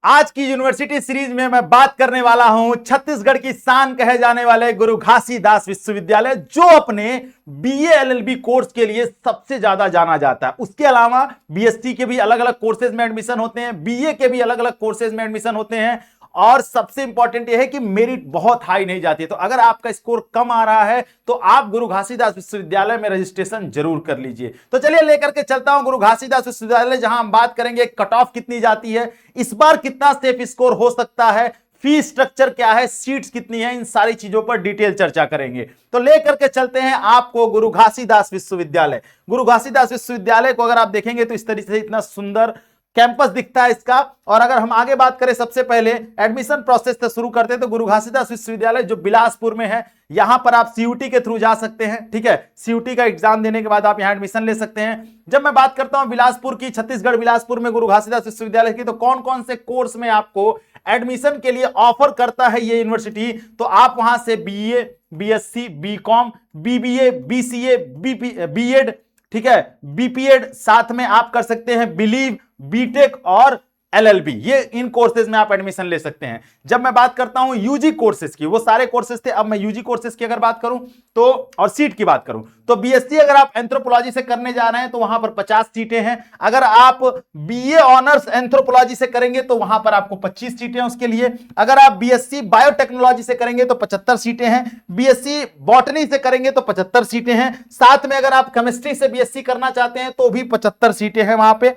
आज की university series में मैं बात करने वाला हूं छत्तीसगढ़ की शान कहे जाने वाले गुरु घासीदास विश्वविद्यालय, जो अपने बीए एलएलबी कोर्स के लिए सबसे ज्यादा जाना जाता है। उसके अलावा बीएससी के भी अलग अलग कोर्सेज में एडमिशन होते हैं, बीए के भी अलग अलग कोर्सेज में एडमिशन होते हैं, और सबसे इंपॉर्टेंट यह है कि मेरिट बहुत हाई नहीं जाती है। तो अगर आपका स्कोर कम आ रहा है तो आप गुरु घासीदास विश्वविद्यालय में रजिस्ट्रेशन जरूर कर लीजिए। तो चलिए लेकर के चलता हूं गुरु घासीदास विश्वविद्यालय, जहां हम बात करेंगे कट ऑफ कितनी जाती है, इस बार कितना सेफ स्कोर हो सकता है, फी स्ट्रक्चर क्या है, सीट्स कितनी है, इन सारी चीजों पर डिटेल चर्चा करेंगे। तो लेकर के चलते हैं आपको गुरु घासीदास विश्वविद्यालय। गुरु घासीदास विश्वविद्यालय को अगर आप देखेंगे तो इस तरीके से इतना सुंदर कैंपस दिखता है इसका। और अगर हम आगे बात करें, सबसे पहले एडमिशन प्रोसेस से शुरू करते हैं तो गुरु घासीदास विश्वविद्यालय जो बिलासपुर में है, यहां पर आप सीयूटी के थ्रू जा सकते हैं। ठीक है, सीयूटी का एग्जाम देने के बाद आप यहां एडमिशन ले सकते हैं। जब मैं बात करता हूं बिलासपुर की, छत्तीसगढ़ बिलासपुर में गुरु घासीदास विश्वविद्यालय की, तो कौन कौन से कोर्स में आपको एडमिशन के लिए ऑफर करता है ये यूनिवर्सिटी, तो आप वहां से BA, BSc, BCom, BBA, BCA, BEd, ठीक है, बीपीएड, साथ में आप कर सकते हैं बिलीव, बीटेक और एलएलबी। ये इन कोर्सेज में आप एडमिशन ले सकते हैं। जब मैं बात करता हूं यूजी कोर्सेज की, वो सारे कोर्सेज थे, अब मैं यूजी कोर्सेज की अगर बात करूं तो, और सीट की बात करूं तो बीएससी अगर आप एंथ्रोपोलॉजी से करने जा रहे हैं तो वहां पर 50 सीटें हैं। अगर आप बीए ऑनर्स एंथ्रोपोलॉजी से करेंगे तो वहां पर आपको 25 सीटें हैं उसके लिए। अगर आप बीएससी बायोटेक्नोलॉजी से करेंगे तो 75 सीटें हैं। बीएससी बॉटनी से करेंगे तो 75 सीटें हैं। साथ में अगर आप केमिस्ट्री से बीएससी करना चाहते हैं तो भी 75 सीटें हैं वहां पे।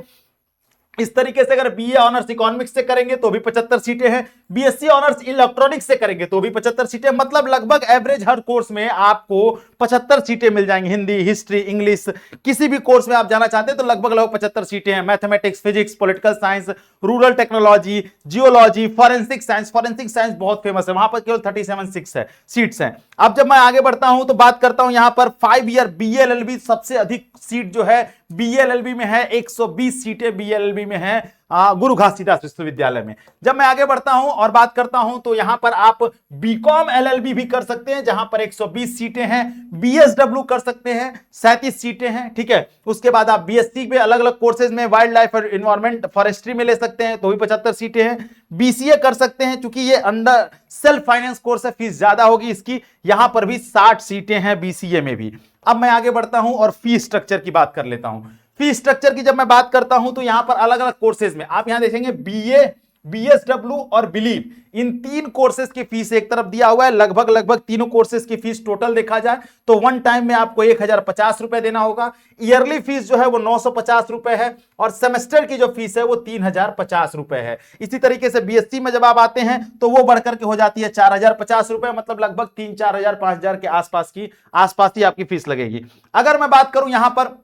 इस तरीके से अगर बीए ऑनर्स इकोनॉमिक्स से करेंगे तो भी 75 सीटें हैं। बीएससी ऑनर्स इलेक्ट्रॉनिक्स से करेंगे तो भी 75 सीटें। मतलब लगभग एवरेज हर कोर्स में आपको 75 सीटें मिल जाएंगी। हिंदी, हिस्ट्री, इंग्लिश, किसी भी कोर्स में आप जाना चाहते हैं तो लगभग 75 सीटें हैं। Mathematics, physics, political science, rural technology, geology, forensic science, forensic science बहुत फेमस है, वहां पर केवल 37 सीट्स हैं। अब जब मैं आगे बढ़ता हूं तो बात करता हूं यहां पर 5 ईयर बीए एलएलबी, सबसे अधिक सीट जो है बीए एलएलबी में है, 120 सीटें बीए एलएलबी में है गुरु घासीदास विश्वविद्यालय में। जब मैं आगे बढ़ता हूं और बात करता हूं तो यहां पर आप बीकॉम एलएलबी भी कर सकते हैं, जहां पर 120 सीटें हैं। बीएसडब्ल्यू कर सकते हैं, 37 सीटें हैं। ठीक है, उसके बाद आप बीएससी पे अलग अलग कोर्सेज में वाइल्ड लाइफ और एनवायरमेंट, फॉरेस्ट्री में ले सकते हैं तो भी 75 सीटें हैं। बीसीए कर सकते हैं, क्योंकि ये अंडर सेल्फ फाइनेंस कोर्स है, फीस ज्यादा होगी इसकी, यहां पर भी 60 सीटें हैं बीसीए में भी। अब मैं आगे बढ़ता हूं और फी स्ट्रक्चर की बात कर लेता हूं। फी स्ट्रक्चर की जब मैं बात करता हूं तो यहां पर अलग अलग कोर्सेज में आप यहां देखेंगे बीए, बीएसडब्ल्यू और बिलीव, इन 3 कोर्सेज की फीस एक तरफ दिया हुआ है। लगभग तीनों कोर्सेज की फीस टोटल देखा जाए तो वन टाइम में आपको 1050 रुपए देना होगा। ईयरली फीस जो है वो 950 रुपए है, और सेमेस्टर की जो फीस है वो 3050 रुपए है। इसी तरीके से बीएससी में जब आप आते हैं तो वो बढ़कर के हो जाती है 4050 रुपए, मतलब लगभग 3-4 हजार 5,000 के आसपास ही आपकी फीस लगेगी। अगर मैं बात करूं यहां पर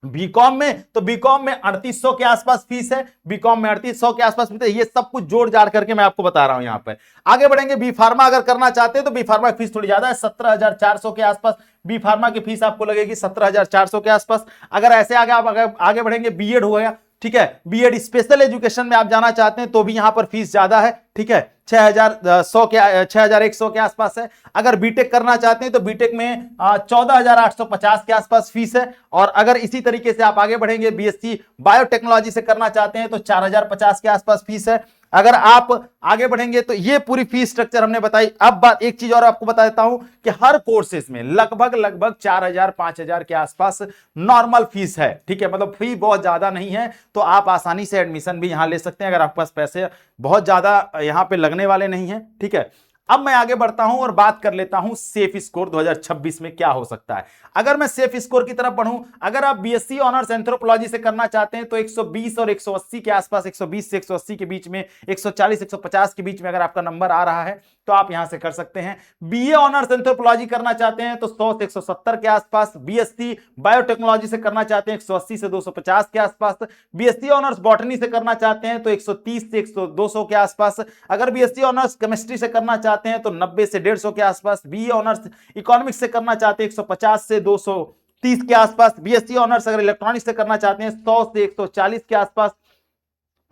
बीकॉम में, तो बीकॉम में 3800 के आसपास फीस है। बीकॉम में 3800 के आसपास फीस है। ये सब कुछ जोड़ जाड़ करके मैं आपको बता रहा हूं यहां पर। आगे बढ़ेंगे, बी फार्मा अगर करना चाहते हैं तो बी फार्मा की फीस थोड़ी ज्यादा है, 17,400 के आसपास बी फार्मा की फीस आपको लगेगी, 17,400 के आसपास। अगर ऐसे आगे बढ़ेंगे, बीएड हो गया, ठीक है, बीएड स्पेशल एजुकेशन में आप जाना चाहते हैं तो भी यहां पर फीस ज्यादा है। ठीक है, 6,100 के आसपास है। अगर बीटेक करना चाहते हैं तो बीटेक में 14,850 के आसपास फीस है। और अगर इसी तरीके से आप आगे बढ़ेंगे, बीएससी बायोटेक्नोलॉजी से करना चाहते हैं तो 4,050 के आसपास फीस है। अगर आप आगे बढ़ेंगे तो ये पूरी फीस स्ट्रक्चर हमने बताई। अब बात एक चीज और आपको बता देता हूं कि हर कोर्सेज में लगभग 4,000-5,000 के आसपास नॉर्मल फीस है। ठीक है, मतलब फी बहुत ज्यादा नहीं है, तो आप आसानी से एडमिशन भी यहां ले सकते हैं अगर आपके पास पैसे बहुत ज्यादा यहां पे लगने वाले नहीं है। ठीक है, अब मैं आगे बढ़ता हूं और बात कर लेता हूं सेफ स्कोर 2026 में क्या हो सकता है। अगर मैं सेफ स्कोर की तरफ बढ़ूं, अगर आप बीएससी ऑनर्स एंथ्रोपोलॉजी से करना चाहते हैं तो 120 और 180 के आसपास, 120 से 180 के बीच में, 140 150 के बीच में अगर आपका नंबर आ रहा है तो आप यहां से कर सकते हैं। बीए ऑनर्स एंथ्रोपोलॉजी करना चाहते हैं तो 100 से 170 के आसपास। बीएससी बायोटेक्नोलॉजी से करना चाहते हैं 180 से 250 के आसपास। बीएससी ऑनर्स बॉटनी से करना चाहते हैं तो 130 से 200 के आसपास। अगर बीएससी ऑनर्स केमिस्ट्री से करना चाहते हैं तो 90 से 150 के आसपास। बीए ऑनर्स इकोनॉमिक्स से करना चाहते हैं 150 से 230 के आसपास। बीएससी ऑनर्स अगर इलेक्ट्रॉनिक्स से करना चाहते हैं 100 से 140 के आसपास।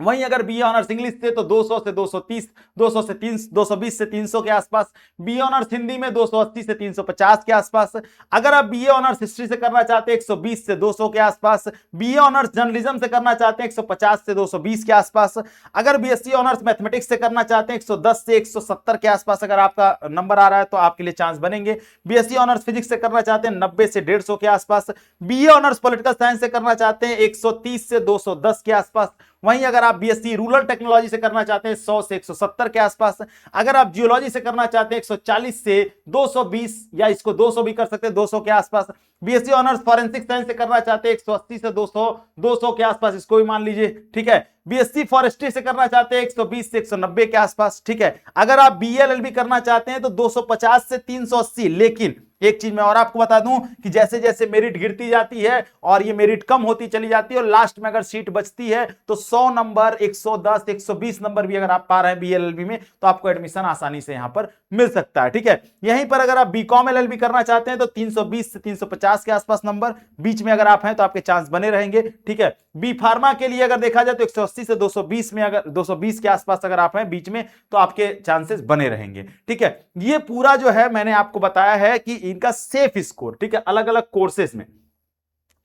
वहीं अगर बीए ऑनर्स इंग्लिश से तो 200 से 230, 200 से 300, 220 से 300 के आसपास। बीए ऑनर्स हिंदी में 280 से 350 के आसपास। अगर आप बीए ऑनर्स हिस्ट्री से करना चाहते हैं 120 से 200 के आसपास। बीए ऑनर्स जर्नलिज्म से करना चाहते हैं 150 से 220 के आसपास। अगर बीएससी ऑनर्स मैथमेटिक्स से करना चाहते हैं 110 से 170 के आसपास अगर आपका नंबर आ रहा है तो आपके लिए चांस बनेंगे। बीएससी ऑनर्स फिजिक्स से करना चाहते हैं 90 से 150 के आसपास। बीए ऑनर्स पॉलिटिकल साइंस से करना चाहते हैं 130 से 210 के आसपास। वहीं अगर आप बीएससी रूरल टेक्नोलॉजी से करना चाहते हैं 100 से 170 के आसपास। अगर आप जियोलॉजी से करना चाहते हैं 140 से 220 या इसको 200 भी कर सकते हैं 200 के आसपास। बीएससी ऑनर्स फॉरेंसिक साइंस से करना चाहते हैं 180 से 200 के आसपास, इसको भी मान लीजिए, ठीक है। बीएससी फॉरेस्ट्री से करना चाहते हैं 120 से 190 के आसपास, ठीक है। अगर आप बीएलएलबी करना चाहते हैं तो 250 से 380। लेकिन एक चीज मैं और आपको बता दूं कि जैसे जैसे मेरिट गिरती जाती है और ये मेरिट कम होती चली जाती है और लास्ट में अगर सीट बचती है तो 100 नंबर, 110, 120 नंबर भी अगर आप पा रहे हैं बीएलएलबी में तो आपको एडमिशन आसानी से यहां पर मिल सकता है, ठीक है। यहीं पर अगर आप बीकॉम एलएलबी करना चाहते हैं तो 320 से 350 के आसपास नंबर बीच में अगर आप हैं तो आपके चांस बने रहेंगे, ठीक है। बी फार्मा के लिए अगर देखा जाए तो 180 से 220 में, अगर 220 के आसपास अगर आप हैं बीच में तो आपके चांसेस बने रहेंगे, ठीक है। ये पूरा जो है मैंने आपको बताया है कि इनका सेफ स्कोर, ठीक है, अलग अलग कोर्सेज में।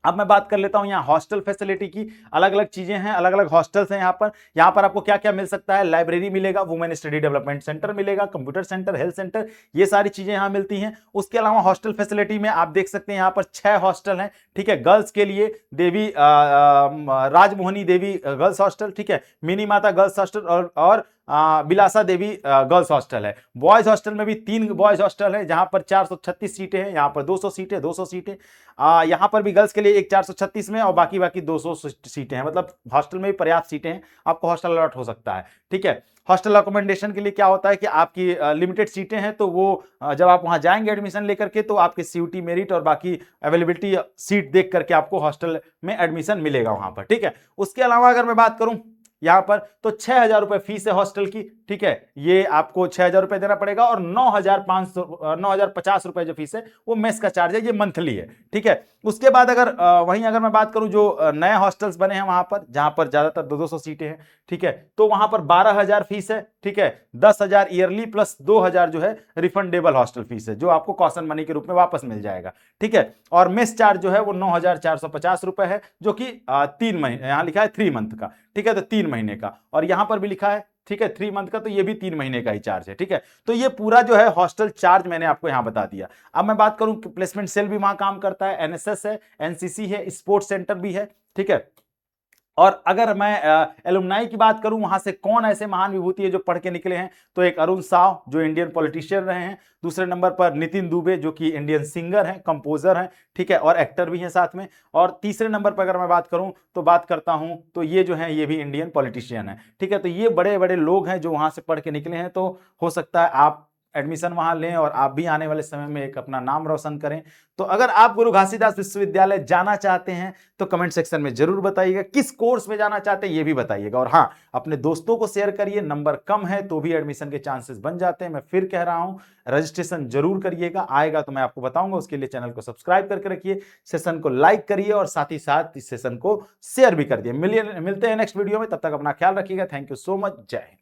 अब मैं बात कर लेता हूं यहां हॉस्टल फैसिलिटी की। अलग अलग चीजें हैं, अलग अलग हॉस्टल्स हैं यहां पर आपको क्या क्या मिल सकता है। लाइब्रेरी मिलेगा, वुमेन स्टडी डेवलपमेंट सेंटर मिलेगा, कंप्यूटर सेंटर, हेल्थ सेंटर, ये सारी चीजें यहां मिलती हैं। उसके अलावा हॉस्टल फैसिलिटी में आप देख सकते हैं यहां पर 6 हॉस्टल हैं, ठीक है। गर्ल्स के लिए देवी राजमोहनी देवी गर्ल्स हॉस्टल, ठीक है, मिनी माता गर्ल्स हॉस्टल और बिलासा देवी गर्ल्स हॉस्टल है। बॉयज हॉस्टल में भी 3 बॉयज हॉस्टल है जहां पर 436 सीटें हैं, यहां पर 200 सीटें, 200 सीटें। यहां पर भी गर्ल्स के लिए एक 436 में और बाकी 200 सीटें हैं, मतलब हॉस्टल में भी पर्याप्त सीटें हैं, आपको हॉस्टल अलॉट हो सकता है, ठीक है। हॉस्टल अकोमोडेशन के लिए क्या होता है कि आपकी लिमिटेड सीटें हैं तो वो जब आप वहां जाएंगे एडमिशन लेकर के तो आपके सीयूटी मेरिट और बाकी अवेलेबिलिटी सीट देख करके आपको हॉस्टल में एडमिशन मिलेगा वहां पर, ठीक है। उसके अलावा अगर मैं बात करूं यहां पर तो 6,000 रुपए फीस है हॉस्टल की, ठीक है। ये आपको 6,000 रुपए देना पड़ेगा और 9,050 रुपए जो फीस है वो मेस का चार्ज है, ये मंथली है, ठीक है। उसके बाद अगर वहीं अगर मैं बात करूं जो नए हॉस्टल्स बने हैं वहां पर जहां पर ज्यादातर 200 सीटें हैं, ठीक है, तो वहां पर 12,000 फीस है, ठीक है। 10,000 ईयरली प्लस 2,000 जो है रिफंडेबल हॉस्टल फीस है जो आपको कॉशन मनी के रूप में वापस मिल जाएगा, ठीक है। और मेस चार्ज जो है वो 9,450 रुपए है जो कि 3 महीने, यहां लिखा है 3 मंथ का, ठीक है, तो 3 महीने का, और यहां पर भी लिखा है, ठीक है, 3 मंथ का, तो ये भी 3 महीने का ही चार्ज है, ठीक है। तो ये पूरा जो है हॉस्टल चार्ज मैंने आपको यहां बता दिया। अब मैं बात करूं प्लेसमेंट सेल भी वहां काम करता है, एनएसएस है, एनसीसी है, स्पोर्ट्स सेंटर भी है, ठीक है। और अगर मैं एलुमनाई की बात करूं वहां से कौन ऐसे महान विभूति है जो पढ़ के निकले हैं तो एक अरुण साव जो इंडियन पॉलिटिशियन रहे हैं, दूसरे नंबर पर नितिन दुबे जो कि इंडियन सिंगर हैं, कंपोजर हैं, ठीक है, और एक्टर भी हैं साथ में, और तीसरे नंबर पर अगर मैं बात करूं तो बात करता हूं तो ये जो है ये भी इंडियन पॉलिटिशियन है, ठीक है। तो ये बड़े बड़े लोग हैं जो वहां से पढ़ के निकले हैं, तो हो सकता है आप एडमिशन वहां लें और आप भी आने वाले समय में एक अपना नाम रोशन करें। तो अगर आप गुरु घासीदास विश्वविद्यालय जाना चाहते हैं तो कमेंट सेक्शन में जरूर बताइएगा, किस कोर्स में जाना चाहते हैं ये भी बताइएगा, और हाँ अपने दोस्तों को शेयर करिए। नंबर कम है तो भी एडमिशन के चांसेस बन जाते हैं। मैं फिर कह रहा हूं रजिस्ट्रेशन जरूर करिएगा, आएगा तो मैं आपको बताऊंगा, उसके लिए चैनल को सब्सक्राइब करके रखिए, सेशन को लाइक करिए और साथ ही साथ इस सेशन को शेयर भी कर दिए। मिलते हैं नेक्स्ट वीडियो में, तब तक अपना ख्याल रखिएगा। थैंक यू सो मच, जय हिंद।